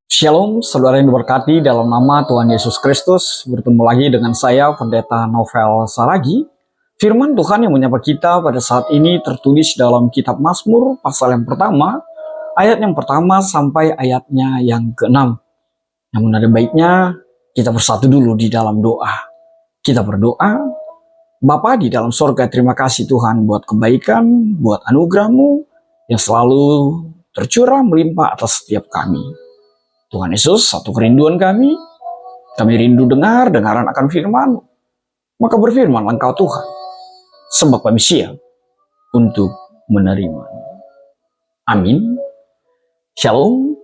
Shalom, saudara yang diberkati dalam nama Tuhan Yesus Kristus. Bertemu lagi dengan saya, Pendeta Novel Saragi. Firman Tuhan yang menyapa kita pada saat ini tertulis dalam kitab Mazmur, pasal yang pertama, ayat yang pertama sampai ayatnya yang ke-6. Namun ada baiknya kita bersatu dulu di dalam doa. Kita berdoa. Bapa di dalam sorga, terima kasih Tuhan buat kebaikan, buat anugerah-Mu yang selalu tercurah melimpah atas setiap kami. Tuhan Yesus, satu kerinduan kami rindu dengaran akan firman-Mu. Maka berfirman Engkau Tuhan, sebab kami siap untuk menerima. Amin. Shalom,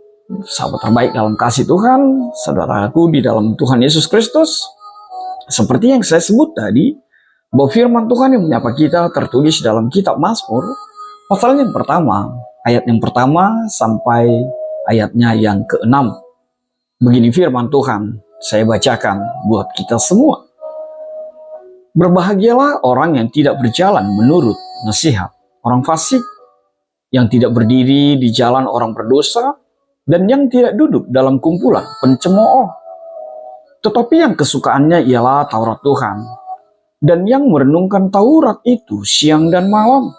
sahabat terbaik dalam kasih Tuhan, saudaraku di dalam Tuhan Yesus Kristus. Seperti yang saya sebut tadi, bahwa firman Tuhan yang menyapa kita tertulis dalam kitab Mazmur, pasal yang pertama, ayat yang pertama sampai ayatnya yang ke-6. Begini firman Tuhan, saya bacakan buat kita semua. Berbahagialah orang yang tidak berjalan menurut nasihat orang fasik, yang tidak berdiri di jalan orang berdosa, dan yang tidak duduk dalam kumpulan pencemooh. Tetapi yang kesukaannya ialah Taurat Tuhan, dan yang merenungkan Taurat itu siang dan malam.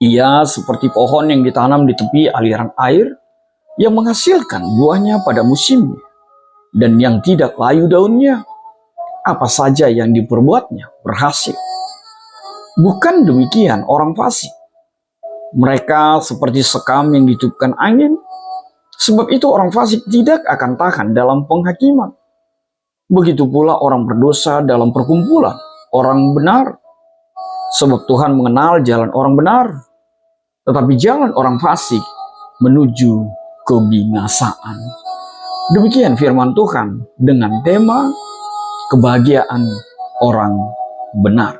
Ia seperti pohon yang ditanam di tepi aliran air, yang menghasilkan buahnya pada musimnya, dan yang tidak layu daunnya. Apa saja yang diperbuatnya berhasil. Bukan demikian orang fasik. Mereka seperti sekam yang ditiupkan angin. Sebab itu orang fasik tidak akan tahan dalam penghakiman. Begitu pula orang berdosa dalam perkumpulan orang benar. Sebab Tuhan mengenal jalan orang benar, tetapi jalan orang fasik menuju kebinasaan. Demikian firman Tuhan dengan tema kebahagiaan orang benar.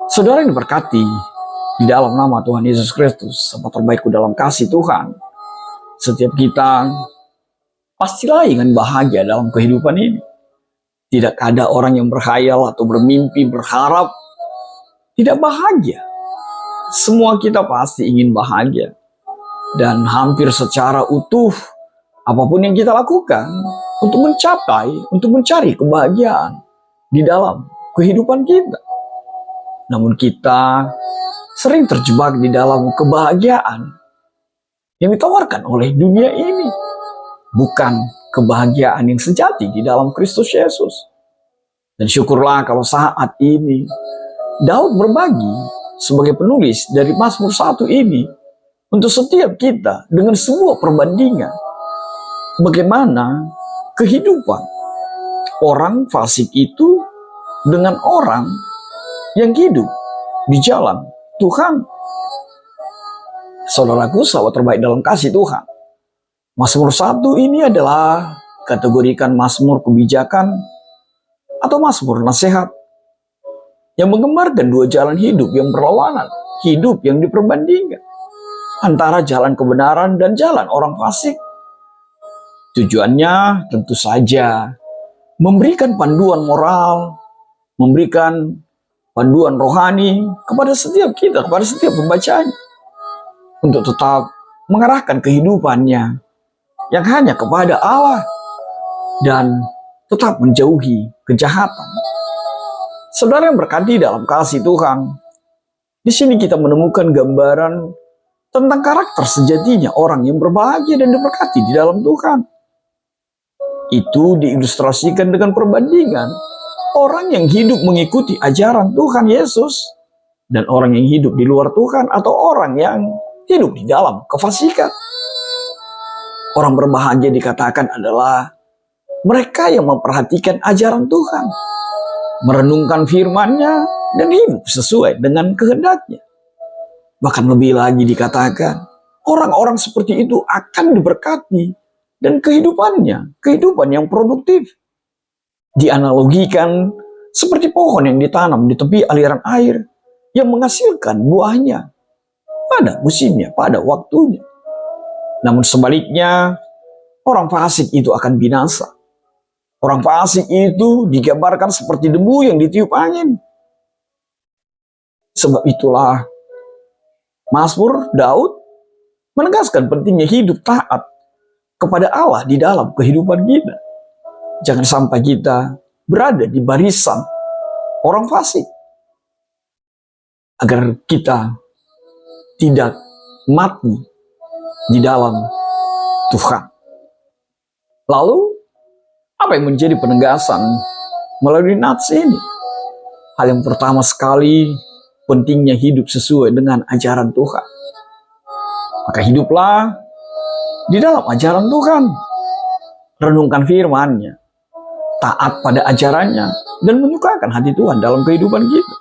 Saudara yang diberkati di dalam nama Tuhan Yesus Kristus, sahabat terbaikku dalam kasih Tuhan, setiap kita pastilah ingin bahagia dalam kehidupan ini. Tidak ada orang yang berkhayal atau bermimpi, berharap tidak bahagia. Semua kita pasti ingin bahagia. Dan hampir secara utuh, apapun yang kita lakukan untuk mencapai, untuk mencari kebahagiaan di dalam kehidupan kita. Namun kita sering terjebak di dalam kebahagiaan yang ditawarkan oleh dunia ini. Bukan kebahagiaan yang sejati di dalam Kristus Yesus. Dan syukurlah kalau saat ini Daud berbagi sebagai penulis dari Mazmur 1 ini untuk setiap kita dengan sebuah perbandingan bagaimana kehidupan orang fasik itu dengan orang yang hidup di jalan Tuhan. Saudaraku, sahabat terbaik dalam kasih Tuhan, Mazmur 1 ini adalah kategorikan Mazmur kebijakan atau Mazmur nasihat yang menggambarkan dua jalan hidup yang berlawanan, hidup yang diperbandingkan antara jalan kebenaran dan jalan orang fasik. Tujuannya tentu saja memberikan panduan moral, memberikan panduan rohani kepada setiap kita, kepada setiap pembacanya, untuk tetap mengarahkan kehidupannya yang hanya kepada Allah dan tetap menjauhi kejahatan. Saudara yang berkati dalam kasih Tuhan, di sini kita menemukan gambaran tentang karakter sejatinya orang yang berbahagia dan diberkati di dalam Tuhan. Itu diilustrasikan dengan perbandingan orang yang hidup mengikuti ajaran Tuhan Yesus dan orang yang hidup di luar Tuhan atau orang yang hidup di dalam kefasikan. Orang berbahagia dikatakan adalah mereka yang memperhatikan ajaran Tuhan, merenungkan firman-Nya, dan hidup sesuai dengan kehendak-Nya. Bahkan lebih lagi dikatakan, orang-orang seperti itu akan diberkati dan kehidupannya, kehidupan yang produktif. Dianalogikan seperti pohon yang ditanam di tepi aliran air yang menghasilkan buahnya pada musimnya, pada waktunya. Namun sebaliknya, orang fasik itu akan binasa. Orang fasik itu digambarkan seperti debu yang ditiup angin. Sebab itulah Mazmur Daud menegaskan pentingnya hidup taat kepada Allah di dalam kehidupan kita. Jangan sampai kita berada di barisan orang fasik, agar kita tidak mati di dalam Tuhan. Lalu, apa yang menjadi penegasan melalui nats ini? Hal yang pertama sekali, pentingnya hidup sesuai dengan ajaran Tuhan. Maka hiduplah di dalam ajaran Tuhan. Renungkan firman-Nya, taat pada ajarannya, dan menyukakan hati Tuhan dalam kehidupan kita.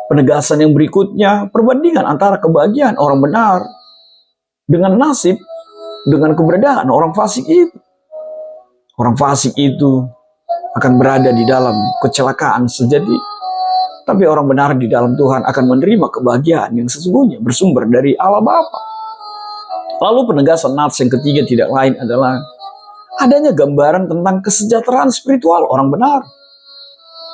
Penegasan yang berikutnya, perbandingan antara kebahagiaan orang benar dengan nasib, dengan keberadaan orang fasik itu. Orang fasik itu akan berada di dalam kecelakaan sejati, tapi orang benar di dalam Tuhan akan menerima kebahagiaan yang sesungguhnya bersumber dari Allah Bapa. Lalu penegasan nats yang ketiga tidak lain adalah adanya gambaran tentang kesejahteraan spiritual orang benar.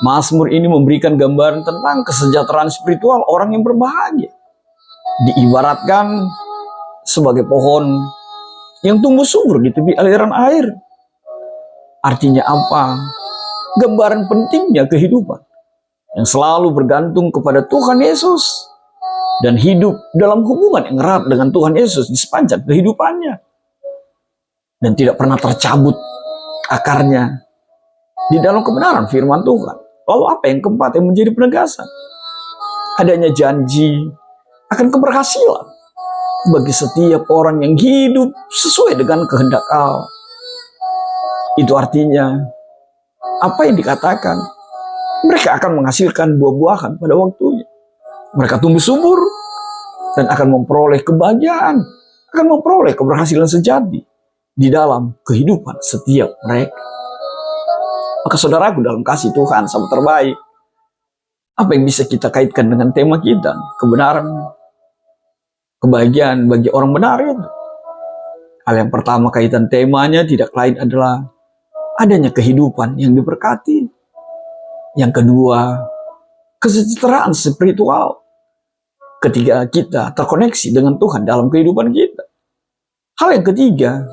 Mazmur ini memberikan gambaran tentang kesejahteraan spiritual orang yang berbahagia. Diibaratkan sebagai pohon yang tumbuh subur di tepi aliran air. Artinya apa? Gambaran pentingnya kehidupan yang selalu bergantung kepada Tuhan Yesus dan hidup dalam hubungan yang erat dengan Tuhan Yesus di sepanjang kehidupannya, dan tidak pernah tercabut akarnya di dalam kebenaran firman Tuhan. Lalu apa yang keempat yang menjadi penegasan? Adanya janji akan keberhasilan bagi setiap orang yang hidup sesuai dengan kehendak Allah. Itu artinya, apa yang dikatakan, mereka akan menghasilkan buah-buahan pada waktunya. Mereka tumbuh subur dan akan memperoleh kebahagiaan, akan memperoleh keberhasilan sejati di dalam kehidupan setiap mereka. Maka saudaraku dalam kasih Tuhan, sahabat terbaik, apa yang bisa kita kaitkan dengan tema kita? Kebenaran, kebahagiaan bagi orang benar itu. Hal yang pertama kaitan temanya tidak lain adalah adanya kehidupan yang diberkati. Yang kedua, kesejahteraan spiritual ketika kita terkoneksi dengan Tuhan dalam kehidupan kita. Hal yang ketiga,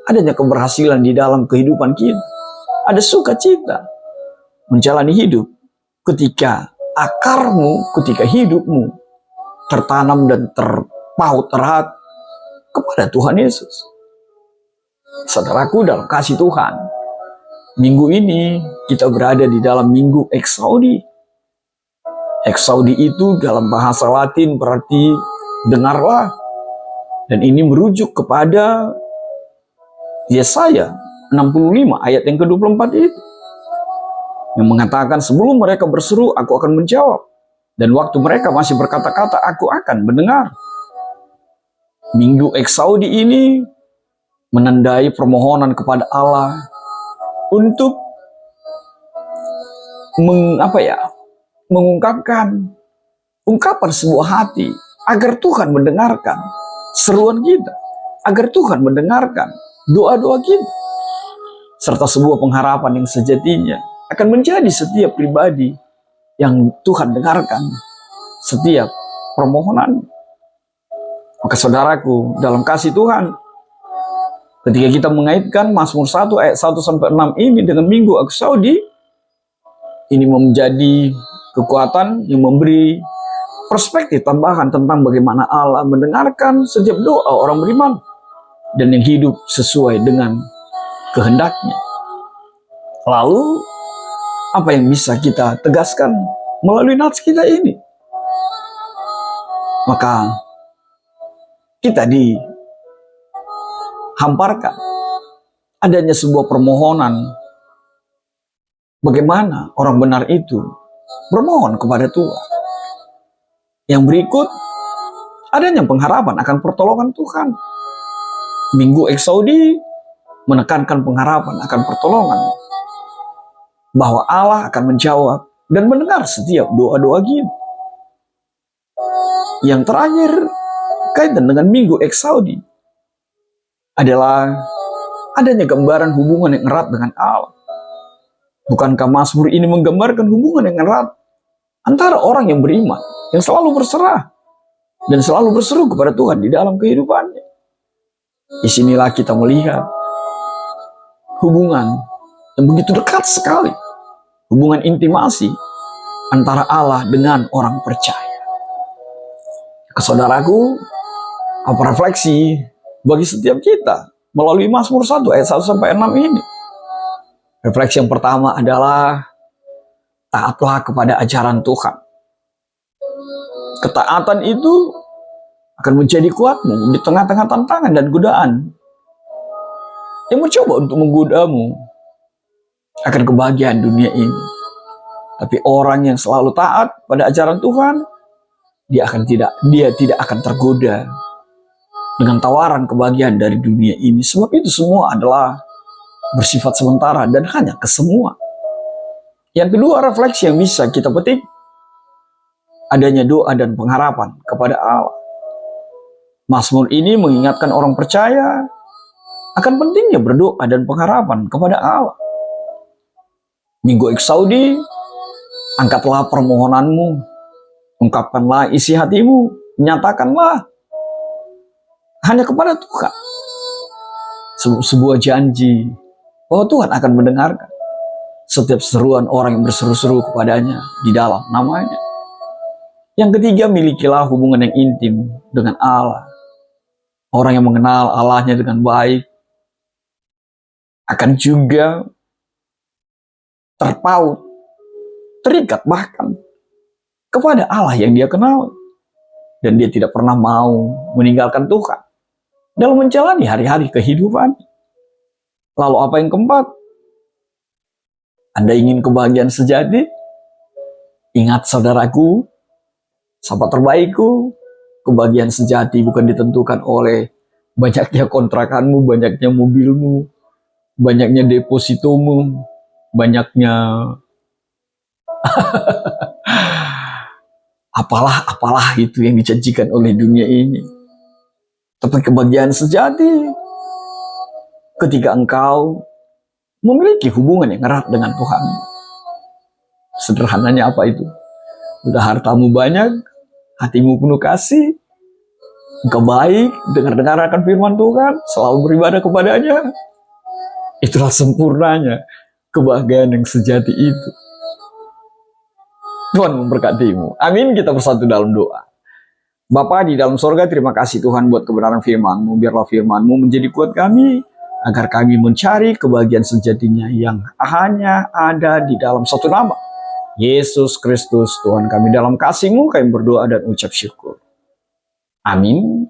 adanya keberhasilan di dalam kehidupan kita. Ada sukacita menjalani hidup ketika akarmu, ketika hidupmu tertanam dan terpaut erat kepada Tuhan Yesus. Saudaraku dalam kasih Tuhan, minggu ini kita berada di dalam minggu Eksaudi. Eksaudi itu dalam bahasa Latin berarti dengarlah. Dan ini merujuk kepada Yesaya 65 ayat yang ke-24 itu, yang mengatakan sebelum mereka berseru aku akan menjawab, dan waktu mereka masih berkata-kata aku akan mendengar. Minggu Eksaudi ini menandai permohonan kepada Allah untuk mengungkapkan ungkapan sebuah hati agar Tuhan mendengarkan seruan kita, agar Tuhan mendengarkan doa-doa kita, serta sebuah pengharapan yang sejatinya akan menjadi setiap pribadi yang Tuhan dengarkan setiap permohonan. Maka saudaraku dalam kasih Tuhan, ketika kita mengaitkan Mazmur 1 ayat 1-6 ini dengan minggu Eksaudi, ini menjadi kekuatan yang memberi perspektif tambahan tentang bagaimana Allah mendengarkan setiap doa orang beriman dan yang hidup sesuai dengan kehendaknya. Lalu, apa yang bisa kita tegaskan melalui nats kita ini? Maka, kita dihamparkan adanya sebuah permohonan bagaimana orang benar itu bermohon kepada Tuhan. Yang berikut, adanya pengharapan akan pertolongan Tuhan. Minggu Eksaudi menekankan pengharapan akan pertolongan, bahwa Allah akan menjawab dan mendengar setiap doa-doa kita. Yang terakhir, kaitan dengan minggu Eksaudi adalah adanya gambaran hubungan yang erat dengan Allah. Bukankah Mazmur ini menggambarkan hubungan yang erat antara orang yang beriman, yang selalu berserah dan selalu berseru kepada Tuhan di dalam kehidupannya? Disinilah kita melihat hubungan yang begitu dekat sekali, hubungan intimasi antara Allah dengan orang percaya. Saudaraku, apa refleksi bagi setiap kita melalui Mazmur 1 ayat 1 sampai 6 ini? Refleksi yang pertama adalah taatlah kepada ajaran Tuhan. Ketaatan itu akan menjadi kuatmu di tengah-tengah tantangan dan godaan yang mencoba untuk menggodamu akan kebahagiaan dunia ini. Tapi orang yang selalu taat pada ajaran Tuhan, dia tidak akan tergoda dengan tawaran kebahagiaan dari dunia ini. Sebab itu semua adalah bersifat sementara dan hanya kesemua. Yang kedua, refleksi yang bisa kita petik, adanya doa dan pengharapan kepada Allah. Mazmur ini mengingatkan orang percaya akan pentingnya berdoa dan pengharapan kepada Allah. Minggu Eksaudi, angkatlah permohonanmu, ungkapkanlah isi hatimu, nyatakanlah hanya kepada Tuhan. Sebuah janji bahwa Tuhan akan mendengarkan setiap seruan orang yang berseru-seru kepadanya di dalam namanya. Yang ketiga, milikilah hubungan yang intim dengan Allah. Orang yang mengenal Allahnya dengan baik akan juga terpaut, terikat bahkan kepada Allah yang dia kenal. Dan dia tidak pernah mau meninggalkan Tuhan dalam menjalani hari-hari kehidupan. Lalu apa yang keempat? Anda ingin kebahagiaan sejati? Ingat saudaraku, sahabat terbaikku, kebahagiaan sejati bukan ditentukan oleh banyaknya kontrakanmu, banyaknya mobilmu, banyaknya depositomu, banyaknya apalah itu yang dijanjikan oleh dunia ini. Tapi kebahagiaan sejati ketika engkau memiliki hubungan yang erat dengan Tuhan. Sederhananya apa itu? Udah hartamu banyak, hatimu penuh kasih, engkau baik, dengar-dengar akan firman Tuhan, selalu beribadah kepadanya. Itulah sempurnanya kebahagiaan yang sejati itu. Tuhan memberkatimu. Amin. Kita bersatu dalam doa. Bapa di dalam sorga, terima kasih Tuhan buat kebenaran firman-Mu. Biarlah firman-Mu menjadi kuat kami, agar kami mencari kebahagiaan sejatinya yang hanya ada di dalam satu nama, Yesus Kristus Tuhan kami. Dalam kasih-Mu kami berdoa dan ucap syukur. Amin.